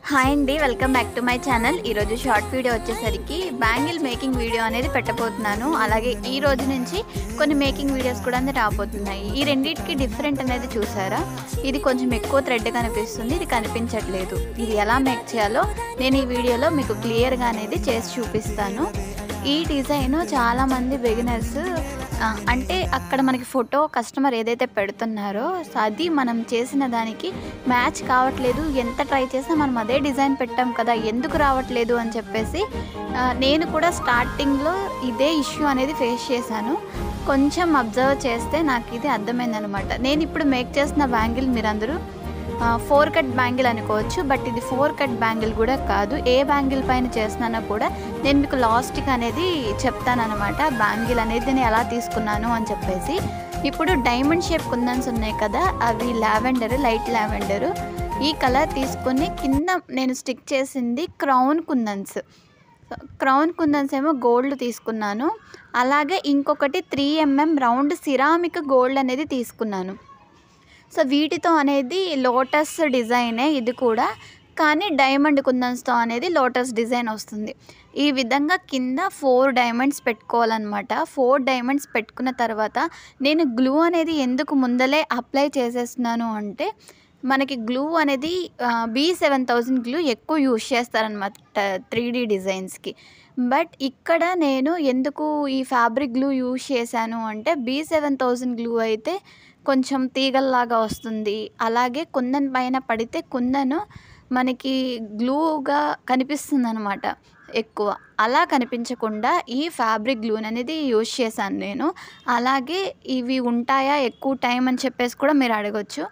Hi అండి, welcome back to my channel. ఈరోజు short video వచ్చేసరికి బ్యాంగిల్ మేకింగ్ వీడియో అనేది పెట్టబోతున్నాను. అలాగే ఈ రోజు నుంచి కొన్ని మేకింగ్ వీడియోస్ కూడా అనేది రాబోతున్నాయి. ఈ రెండింటికి డిఫరెంట్ అనేది చూసారా? ఇది కొంచెం ఎక్కువ థ్రెడ్ కనిపిస్తుంది, ఇది కనిపించట్లేదు. ఇది ఎలా మేక్ చేయాలో నేను ఈ వీడియోలో మీకు క్లియర్గా అనేది చేసి చూపిస్తాను. ఈ డిజైన్ చాలామంది బిగినర్స్ అంటే అక్కడ మనకి ఫోటో కస్టమర్ ఏదైతే పెడుతున్నారో అది మనం చేసిన దానికి మ్యాచ్ కావట్లేదు, ఎంత ట్రై చేసినా మనం అదే డిజైన్ పెట్టాం కదా, ఎందుకు రావట్లేదు అని చెప్పేసి నేను కూడా స్టార్టింగ్లో ఇదే ఇష్యూ అనేది ఫేస్ చేశాను. కొంచెం అబ్జర్వ్ చేస్తే నాకు ఇది అర్థమైందనమాట. నేను ఇప్పుడు మేక్ చేసిన బ్యాంగిల్ మీరందరూ 4 కట్ బ్యాంగిల్ అనుకోవచ్చు, బట్ ఇది 4 కట్ బ్యాంగిల్ కూడా కాదు. ఏ బ్యాంగిల్ పైన చేస్తున్నానో కూడా నేను మీకు లాస్ట్కి అనేది చెప్తానమాట. బ్యాంగిల్ అనేది నేను ఎలా తీసుకున్నాను అని చెప్పేసి. ఇప్పుడు డైమండ్ షేప్ కుందన్స్ ఉన్నాయి కదా, అవి లావెండర్, లైట్ లావెండర్. ఈ కలర్ తీసుకొని కింద నేను స్టిక్ చేసింది క్రౌన్ కుందన్స్. క్రౌన్ కుందన్స్ ఏమో గోల్డ్ తీసుకున్నాను. అలాగే ఇంకొకటి 3mm రౌండ్ సిరామిక్ గోల్డ్ అనేది తీసుకున్నాను. సో వీటితో అనేది లోటస్ డిజైనే ఇది కూడా, కానీ డైమండ్ కుందన్స్తో అనేది లోటస్ డిజైన్ వస్తుంది. ఈ విధంగా కింద 4 డైమండ్స్ పెట్టుకోవాలన్నమాట. 4 డైమండ్స్ పెట్టుకున్న తర్వాత నేను గ్లూ అనేది ఎందుకు ముందలే అప్లై చేసేస్తున్నాను అంటే, మనకి గ్లూ అనేది B7000 గ్లూ ఎక్కువ యూజ్ చేస్తారనమాట 3D డిజైన్స్కి. బట్ ఇక్కడ నేను ఎందుకు ఈ ఫ్యాబ్రిక్ గ్లూ యూజ్ చేశాను అంటే, B7000 గ్లూ అయితే కొంచెం తీగల్లాగా వస్తుంది. అలాగే కుందన్ పైన పడితే కుందను మనకి గ్లూగా కనిపిస్తుంది అనమాట ఎక్కువ. అలా కనిపించకుండా ఈ ఫ్యాబ్రిక్ గ్లూని అనేది యూజ్ చేశాను నేను. అలాగే ఇవి ఉంటాయా ఎక్కువ టైం అని చెప్పేసి కూడా మీరు అడగొచ్చు.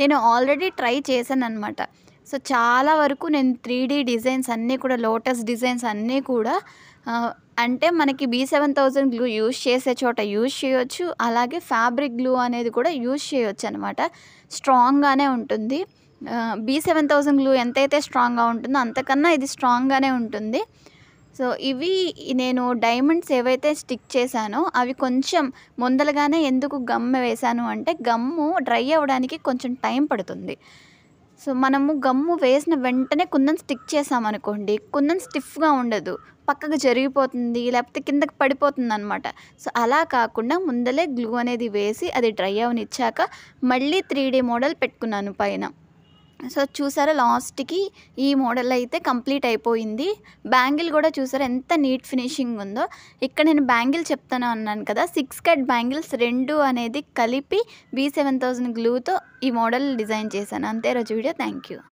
నేను ఆల్రెడీ ట్రై చేశాను అనమాట. సో చాలా వరకు నేను 3D డిజైన్స్ అన్నీ కూడా, లోటస్ డిజైన్స్ అన్నీ కూడా అంటే మనకి B7000 గ్లూ యూజ్ చేసే చోట యూజ్ చేయొచ్చు. అలాగే ఫ్యాబ్రిక్ గ్లూ అనేది కూడా యూజ్ చేయొచ్చు అనమాట. స్ట్రాంగ్గానే ఉంటుంది. B7000 గ్లూ ఎంతైతే స్ట్రాంగ్గా ఉంటుందో అంతకన్నా ఇది స్ట్రాంగ్గానే ఉంటుంది. సో ఇవి నేను డైమండ్స్ ఏవైతే స్టిక్ చేశానో అవి కొంచెం ముందలగానే ఎందుకు గమ్ వేశాను అంటే, గమ్ము డ్రై అవ్వడానికి కొంచెం టైం పడుతుంది. సో మనము గమ్ము వేసిన వెంటనే కుందన్ స్టిక్ చేసామనుకోండి, కుందన్ స్టిఫ్గా ఉండదు, పక్కకు జరిగిపోతుంది, లేకపోతే కిందకి పడిపోతుంది అనమాట. సో అలా కాకుండా ముందలే గ్లూ అనేది వేసి అది డ్రై అవనిచ్చాక మళ్ళీ 3D మోడల్ పెట్టుకున్నాను పైన. సో చూసారా, లాస్ట్కి ఈ మోడల్ అయితే కంప్లీట్ అయిపోయింది. బ్యాంగిల్ కూడా చూసారా ఎంత నీట్ ఫినిషింగ్ ఉందో. ఇక్కడ నేను బ్యాంగిల్ చెప్తాను అన్నాను కదా, 6 కట్ బ్యాంగిల్స్ 2 అనేది కలిపి B7000 గ్లూతో ఈ మోడల్ డిజైన్ చేశాను. అంతే రోజు వీడియో. Thank you.